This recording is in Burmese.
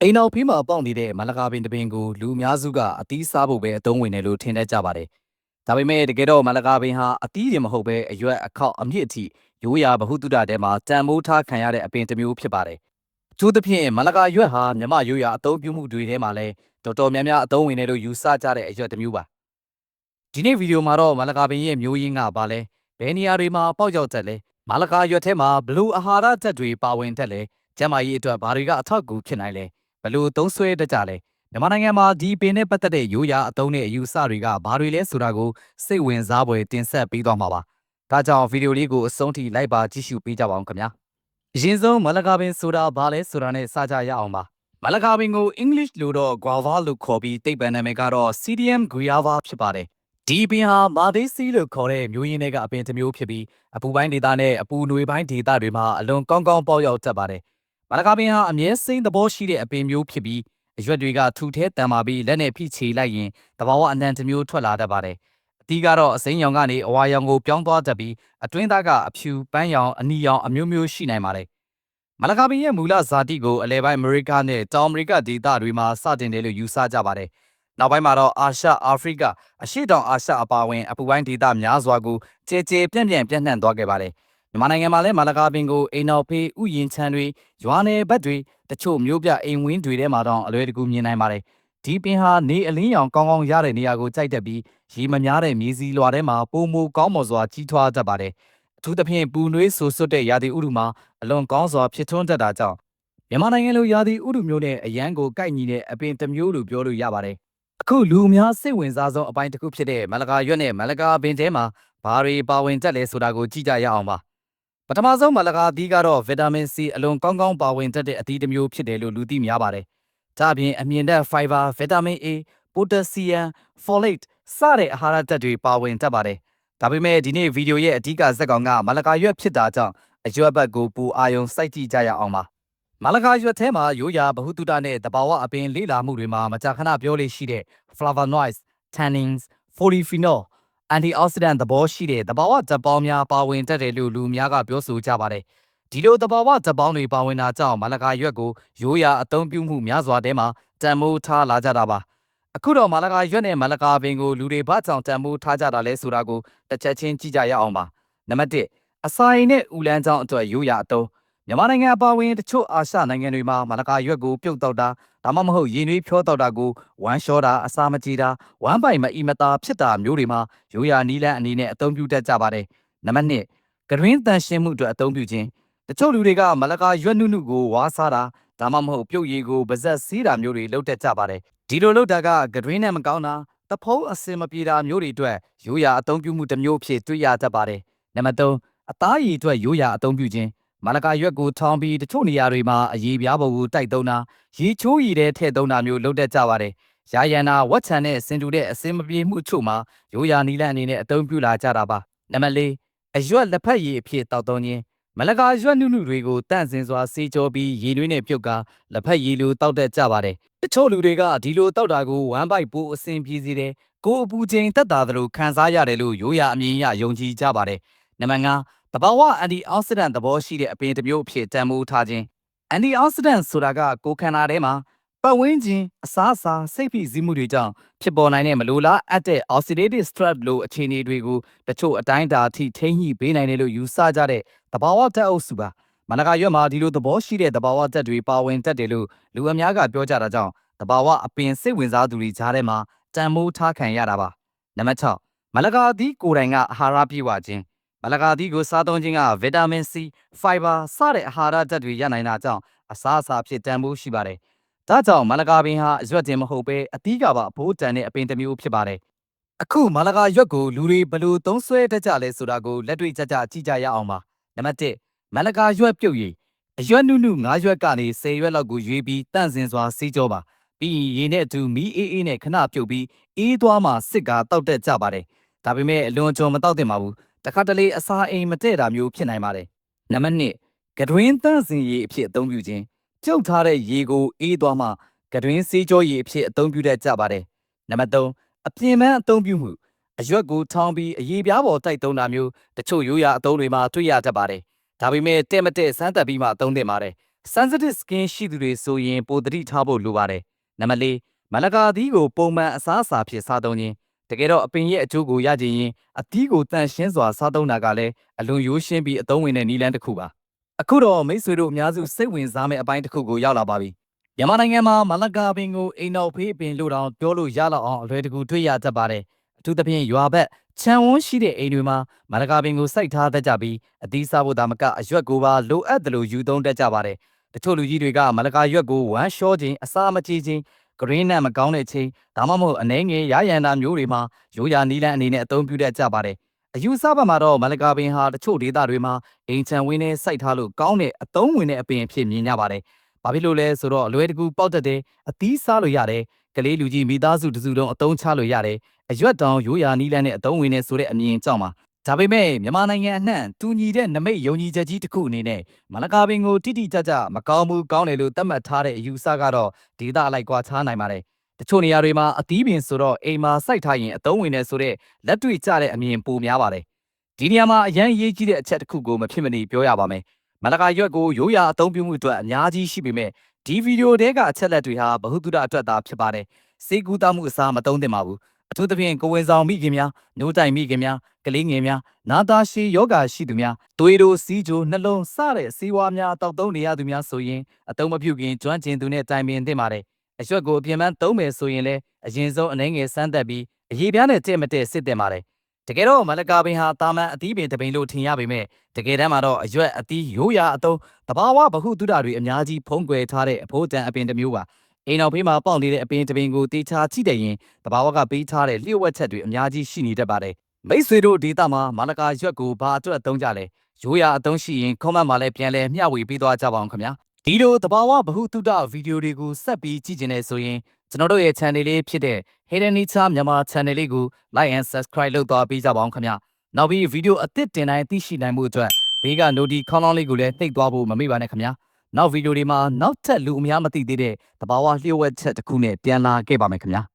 အိမ်နောက်ဖေးမှာပေါက်နေတဲ့မလကာပင်တပင်ကိုလူအများစုကအသီးစားဖို့ပဲအသုံးဝင်တယ်လို့ထင်တတ်ကြပါတယ်။ဒါပေမဲ့တကယ်တော့မလကာပင်ဟာအသီးတွေမဟုတ်ပဲအရွက်အခောက်အမြင့်အထိရိုးရာဗဟုသုတတဲမှာတန်မိုးထားခံရတဲ့အပင်တစ်မျိုးဖြစ်ပါတယ်။အထူးသဖြင့်မလကာရွက်ဟာမြမရိုးရာအသုံးပြုမှုတွေထဲမှာလည်းတော်တော်များများအသုံးဝင်တယ်လို့ယူဆကြတဲ့အရွက်တစ်မျိုးပါ။ဒီနေ့ဗီဒီယိုမှာတော့မလကာပင်ရဲ့မျိုးရင်းကဘာလဲဘယ်နေရာတွေမှာပေါက်ရောက်တတ်လဲမလကာရွက်ထဲမှာဘလို့အာဟာရဓာတ်တွေပါဝင်တတ်လဲကျန်းမာရေးအတွက်ဘာတွေကအထောက်အကူဖြစ်နိုင်လဲဘလို့သုံးဆွဲတတ်ကြလဲမြန်မာနိုင်ငံမှာဒီပင်နဲ့ပတ်သက်တဲ့ရိုးရာအသုံးနဲ့အယူအဆတွေကဘာတွေလဲဆိုတာကိုစိတ်ဝင်စားဖွယ်တင်ဆက်ပေးသွားမှာပါဒါကြောင့်ဗီဒီယိုလေးကိုအဆုံးထိလိုက်ပါကြည့်ရှုပေးကြပါအောင်ခင်ဗျာအရင်ဆုံးမလကာပင်ဆိုတာဘာလဲဆိုတာနဲ့စကြရအောင်ပါမလကာပင်ကို English လို့တော့ guava လို့ခေါ်ပြီးသိပ္ပံနာမည်ကတော့ Psidium guava ဖြစ်ပါတယ်ဒီပင်ဟာမာဒေးစီလို့ခေါ်တဲ့မျိုးရင်းတွေကအပင်တစ်မျိုးဖြစ်ပြီးအပူပိုင်းဒေသနဲ့အပူနွေပိုင်းဒေသတွေမှာအလွန်ကောင်းကောင်းပေါက်ရောက်တတ်ပါတယ်။မလကာပင်ဟာအမြဲစိမ်းသဘောရှိတဲ့အပင်မျိုးဖြစ်ပြီးအရွက်တွေကထူထဲတန်မာပြီးလက်နဲ့ဖိချေလိုက်ရင်တဘာဝအနှံတစ်မျိုးထွက်လာတတ်ပါတယ်။အတီးကတော့အစိမ်းရောင်ကနေအဝါရောင်ကိုပြောင်းသွားတတ်ပြီးအတွင်းသားကအဖြူပန်းရောင်အနီရောင်အမျိုးမျိုးရှိနိုင်ပါတယ်။မလကာပင်ရဲ့မူလဇာတိကိုအလဲပိုင်းအမေရိကနဲ့တောင်အမေရိကဒေသတွေမှာစတင်တယ်လို့ယူဆကြပါတယ်။နောက်ပိုင်းမှာတော့အာရှအာဖရိကအရှေ့တောင်အာရှအပါအဝင်အပူပိုင်းဒေသများစွာကိုကြဲကြဲပြန့်ပြန့်နှံ့သွားခဲ့ပါတယ်။မြန်မာနိုင်ငံမှာလည်းမလကာပင်ကိုအိမ်နောက်ဖေးဥယျင်ချမ်းတွေရွာနယ်ဘက်တွေတချို့မျိုးပြအိမ်ဝင်းတွေထဲမှာတော့အလွယ်တကူမြင်နိုင်ပါတယ်။ဒီပင်ဟာနေအလင်းရောင်ကောင်းကောင်းရတဲ့နေရာကိုကြိုက်တတ်ပြီးရေမများတဲ့မြေစီလွှာထဲမှာပိုမိုကောင်းမွန်စွာကြီးထွားတတ်ပါတယ်။အထူးသဖြင့်ပူနွေးဆူဆွတ်တဲ့ရာသီဥတုမှာအလွန်ကောင်းစွာဖြစ်ထွန်းတတ်တာကြောင့်မြန်မာနိုင်ငံလိုရာသီဥတုမျိုးနဲ့အရန်ကိုကိုက်ညီတဲ့အပင်တစ်မျိုးလို့ပြောလို့ရပါတယ်။အခုလူအများစိတ်ဝင်စားဆုံးအပိုင်းတစ်ခုဖြစ်တဲ့မလကာရွက်နဲ့မလကာပင်ထဲမှာဘာတွေပါဝင်တတ်လဲဆိုတာကိုကြည့်ကြရအောင်ပါပထမဆုံးမလကာအသီးကတော့ဗီတာမင်စီအလွန်ကောင်းကောင်းပါဝင်တတ်တဲ့အသီးတစ်မျိုးဖြစ်တယ်လို့လူသိများပါတယ်ဒါအပြင်အမြင့်တဲ့ fiber ဗီတာမင် A ပိုတက်ဆီယမ် folate စတဲ့အာဟာရဓာတ်တွေပါဝင်တတ်ပါတယ်ဒါပေမဲ့ဒီနေ့ဗီဒီယိုရဲ့အဓိကဇာတ်ကောင်ကမလကာရွက်ဖြစ်တာကြောင့်အရွက်ဘက်ကိုပူအာယုံစိုက်ကြည့်ကြရအောင်ပါမလကာရွက်ထဲမှာရိုးရာဗဟုသုတနဲ့တဘာဝအပင်လေ့လာမှုတွေမှာမကြာခဏပြောလေးရှိတဲ့ flavonoids, tannins, polyphenol, antioxidant သဘောရှိတဲ့တဘာဝဓာတ်ပေါင်းများပါဝင်တတ်တယ်လို့လူများကပြောဆိုကြပါတယ်။ဒီလိုတဘာဝဓာတ်ပေါင်းတွေပါဝင်တာကြောင့်မလကာရွက်ကိုရိုးရာအသုံးပြုမှုများစွာထဲမှာတန်မိုးထားလာကြတာပါ။အခုတော့မလကာရွက်နဲ့မလကာပင်ကိုလူတွေဘာကြောင့်တန်မိုးထားကြတာလဲဆိုတာကိုတစ်ချက်ချင်းကြည့်ကြရအောင်ပါ။နံပါတ်1အစာအိမ်နဲ့ဥလန်းကြောင်းအတွက်ရိုးရာအသုံးမြန်မာနိုင်ငံအပါအဝင်တချို့အာရှနိုင်ငံတွေမှာမလကာရွက်ကိုပြုတ်တောက်တာဒါမှမဟုတ်ရေနွေးဖြောတောက်တာကိုဝမ်းလျှောတာအစာမကြေတာဝမ်းပိုင်မအီမတာဖြစ်တာမျိုးတွေမှာရိုးရာနီးလန်းအနေနဲ့အသုံးပြုတတ်ကြပါတယ်။နံပါတ်2ကတွင်းတန်ရှင်းမှုအတွက်အသုံးပြုခြင်းတချို့လူတွေကမလကာရွက်နုနုကိုဝါးစားတာဒါမှမဟုတ်ပြုတ်ရည်ကိုပါဇက်စီးတာမျိုးတွေလုပ်တတ်ကြပါတယ်။ဒီလိုလုပ်တာကကတွင်းနဲ့မကောင်းတာတဖုံးအစင်မပြေတာမျိုးတွေအတွက်ရိုးရာအသုံးပြုမှုတစ်မျိုးဖြစ်တွေ့ရတတ်ပါတယ်။နံပါတ်3အသားရည်အတွက်ရိုးရာအသုံးပြုခြင်းမလကာရွက်ကိုထောင်းပြီးတချို့နေရာတွေမှာအရေးပြားပေါ်ကိုတိုက်သုံးတာရေချိုးရည်တဲ့ထည့်သုံးတာမျိုးလုပ်တတ်ကြပါတယ်။ရာယန္တာဝက်ချံနဲ့စင်တူတဲ့အစင်မပြေမှုအချို့မှာရိုးရာနီလန်းအနေနဲ့အသုံးပြုလာကြတာပါ။နံပါတ်4အရွက်လက်ဖက်ရည်အဖြစ်တောက်သုံးခြင်းမလကာရွက်နုနုတွေကိုတန့်စင်စွာစေးကြောပြီးရေနွေးနဲ့ပြုတ်ကာလက်ဖက်ရည်လိုတောက်တတ်ကြပါတယ်။တချို့လူတွေကဒီလိုတောက်တာကိုဝမ်းပိုက်ပိုးအစင်ပြေစေတယ်ကိုယ်အပူချိန်တက်တာသလိုခံစားရတယ်လို့ရိုးရာအမြင်အရယုံကြည်ကြပါတယ်။နံပါတ်5တဘာဝအန်တီအောက်ဆီဒန့်သဘောရှိတဲ့အပင်တစ်မျိုးအဖြစ်တန်ဖိုးထားခြင်းအန်တီအောက်ဆီဒန့်ဆိုတာကကိုယ်ခန္ဓာထဲမှာပတ်ဝန်းကျင်အစားအစာစိတ်ဖိစီးမှုတွေကြောင့်ဖြစ်ပေါ်နိုင်တဲ့မလိုလားအပ်တဲ့ oxidative stress လို့အခြေအနေတွေကိုတချို့အတိုင်းအတာအထိထိန်းညှိပေးနိုင်တယ်လို့ယူဆကြတဲ့တဘာဝဓာတ်အုပ်စုပါမနကရွက်မှာဒီလိုသဘောရှိတဲ့တဘာဝဓာတ်တွေပါဝင်တတ်တယ်လို့လူအများကပြောကြတာကြောင့်တဘာဝအပင်စိတ်ဝင်စားသူတွေကြားထဲမှာတန်မိုးထားခံရတာပါနံပါတ်6မလကာသီးကိုယ်တိုင်ကအာဟာရပြည့်ဝခြင်းမလကာသီးကိုစားသုံးခြင်းကဗီတာမင်စီဖိုင်ဘာစတဲ့အာဟာရဓာတ်တွေရနိုင်တာကြောင့်အစားအစာဖြစ်တန်ဖိုးရှိပါတယ်ဒါကြောင့်မလကာပင်ဟာအရွက်တင်မဟုတ်ပဲအသီးကပါအဖိုးတန်တဲ့အပင်တစ်မျိုးဖြစ်ပါတယ်အခုမလကာရွက်ကိုလူတွေဘလို့သုံးဆွဲတတ်ကြလဲဆိုတာကိုလက်တွေ့ကြကြည့်ကြရအောင်ပါနံပါတ်1မလကာရွက်ပြုတ်ရည်အရွက်နုနု9ရွက်ကနေ10ရွက်လောက်ကိုရွေးပြီးတန့်စင်စွာစီးကြောပါပြီးရင်ရေနဲ့အတူမီးအေးအေးနဲ့ခဏပြုတ်ပြီးအေးသွားမှစစ်ကာတောက်တက်ကြပါတယ်ဒါပေမဲ့အလွန်ကြုံမတောက်တင်ပါဘူးတခါတလေအစာအိမ်မတည့်တာမျိုးဖြစ်နိုင်ပါတယ်နံပါတ်2ကတွင်းတန့်စင်ရည်အဖြစ်အသုံးပြုခြင်းပြုတ်ထားတဲ့ရေကိုအေးသွားမှကတွင်းစေးကြောရည်အဖြစ်အသုံးပြုတတ်ကြပါတယ်နံပါတ်3အပြင်ပန်းအသုံးပြုမှုအရွက်ကိုထောင်းပြီးအရေပြားပေါ်တိုက်သုံးတာမျိုးတချို့ရိုးရာအသုံးတွေမှာတွေ့ရတတ်ပါတယ်ဒါပေမဲ့တဲ့မတဲ့စမ်းသပ်ပြီးမှအသုံးသင့်ပါတယ် sensitive skin ရှိသူတွေဆိုရင်ပိုသတိထားဖို့လိုပါတယ်နံပါတ်၄မလကာသီးကိုပုံမှန်အစားအစာဖြစ်စားသုံးခြင်းတကယ်တော့အပင်ရဲ့အကျိုးကိုရကြရင်အသီးကိုတန့်ရှင်းစွာစားသုံးတာကလည်းအလွန်ရိုးရှင်းပြီးအသုံးဝင်တဲ့နည်းလမ်းတစ်ခုပါအခုတော့မိတ်ဆွေတို့အများစုစိတ်ဝင်စားမယ့်အပိုင်းတစ်ခုကိုရောက်လာပါပြီမြန်မာနိုင်ငံမှာမလကာပင်ကိုအိမ်တော်ဖေးပင်လို့တောင်ပြောလို့ရလောက်အောင်အလွယ်တကူတွေ့ရတတ်ပါတယ်အထူးသဖြင့်ရွာဘက်ခြံဝန်းရှိတဲ့အိမ်တွေမှာမလကာပင်ကိုစိုက်ထားတတ်ကြပြီးအသီးစားဖို့ဒါမကအရွက်ကိုပါလိုအပ်တယ်လို့ယူသုံးတတ်ကြပါတယ်တချို့လူကြီးတွေကမလကာရွက်ကိုဝမ်းလျှောခြင်းအစာမကြေခြင်းဂရင်းနဲ့မကောင်းတဲ့ချိန်ဒါမှမဟုတ်အနေငယ်ရရန်တာမျိုးတွေမှာရိုးရာနီးလန်းအနေနဲ့အသုံးပြုတတ်ကြပါတယ်အယူဆပါမှာတော့မလကာပင်ဟာတချို့ဒေသတွေမှာအိမ်ချံဝင်းနဲ့စိုက်ထားလို့ကောင်းတဲ့အသုံးဝင်တဲ့အပင်အဖြစ်မြင်ကြပါတယ်။ဘာဖြစ်လို့လဲဆိုတော့အလွယ်တကူပေါက်တတ်တယ်အသီးစားလို့ရတယ်ကလေးလူကြီးမိသားစုတစုလုံးအသုံးချလို့ရတယ်အရွက်တောင်ရိုးရာနီးလန်းနဲ့အသုံးဝင်နေဆိုတဲ့အမြင်ကြောင့်ပါဒါပေမဲ့မြန်မာနိုင်ငံအနှံ့တူညီတဲ့နမိတ်ယုံကြည်ချက်ကြီးတစ်ခုအနေနဲ့မလကာပင်ကိုတိတိကျကျမကောင်းဘူးကောင်းတယ်လို့သတ်မှတ်ထားတဲ့အယူဆကတော့ဒေသအလိုက်ကွာခြားနိုင်ပါတယ်တချို့နေရာတွေမှာအသီးပင်ဆိုတော့အိမ်မှာစိုက်ထားရင်အသုံးဝင်နေဆိုတဲ့လက်တွေ့ကျတဲ့အမြင်ပိုများပါတယ်ဒီနေရာမှာအရန်ရေးကြီးတဲ့အချက်တစ်ခုကိုမဖြစ်မနေပြောရပါမယ်မလကာရွက်ကိုရိုးရာအသုံးပြုမှုအတွက်အများကြီးရှိပေမဲ့ဒီဗီဒီယိုတဲကအချက်လက်တွေဟာဗဟုသုတအတွက်သာဖြစ်ပါတယ်စေကူတာမှုအစားမသုံးသင့်ပါဘူးအထူးသဖြင့်ကိုဝင်ဆောင်မိခင်များနှိုးတိုင်မိခင်များကလေးငယ်များနာတာရှည်ယောဂါရှိသူများသွေးတို့စီးကြိုနှလုံးစတဲ့စီးဝါးများတောက်သုံးနေရသူများဆိုရင်အသုံးမပြုခင်ကျွမ်းကျင်သူနဲ့တိုင်ပင်သင့်ပါတယ်အရွက်ကိုအပြင်ပန်းသုံးမယ်ဆိုရင်လည်းအရင်ဆုံးအနေငယ်စမ်းသက်ပြီးအရေးပြားနဲ့တဲ့မတဲ့စစ်တင်ပါတယ်တကယ်တော့မလကာပင်ဟာတာမန်အသီးပင်တပင်လို့ထင်ရပေမဲ့တကယ်တမ်းမှာတော့အရွက်အသီးရိုးရာအသုံးတဘာဝဗဟုသုတတွေအများကြီးဖုံးကွယ်ထားတဲ့အဖိုးတန်အပင်တစ်မျိုးပါအိမ်တော်ဖေးမှာပေါက်နေတဲ့အပင်တပင်ကိုတေချာကြည့်တဲ့ရင်တဘာဝကပေးထားတဲ့လျှို့ဝှက်ချက်တွေအများကြီးရှိနေတတ်ပါတယ်မိတ်ဆွေတို့ဒေသမှာမလကာရွက်ကိုဘာအတွက်သုံးကြလဲရိုးရာအသုံးရှိရင်ကွန်မန့်မှာလည်းပြန်လဲမျှဝေပေးသွားကြပါအောင်ခင်ဗျာဒီလိုတဘာဝဗဟုသုတဗီဒီယိုတွေကိုဆက်ပြီးကြည့်ကျင်နေဆိုရင်ကျွန်တော်တို့ရဲ့ channel လေးဖြစ်တဲ့ Hidden Nature မြန်မာ channel လေးကို like and subscribe လုပ်သွားပေးကြပါအောင်ခင်ဗျာနောက်ပြီးဗီဒီယိုအသစ်တင်တိုင်းသိရှိနိုင်မှုအတွက်ဘေးက notification ခေါင်းလောင်းလေးကိုလည်းနှိပ်သွားဖို့မမေ့ပါနဲ့ခင်ဗျာနောက်ဗီဒီယိုတွေမှာနောက်ထပ်လူအများမသိသေးတဲ့တဘာဝလျှို့ဝှက်ချက်တစ်ခုနဲ့ပြန်လာခဲ့ပါမယ်ခင်ဗျာ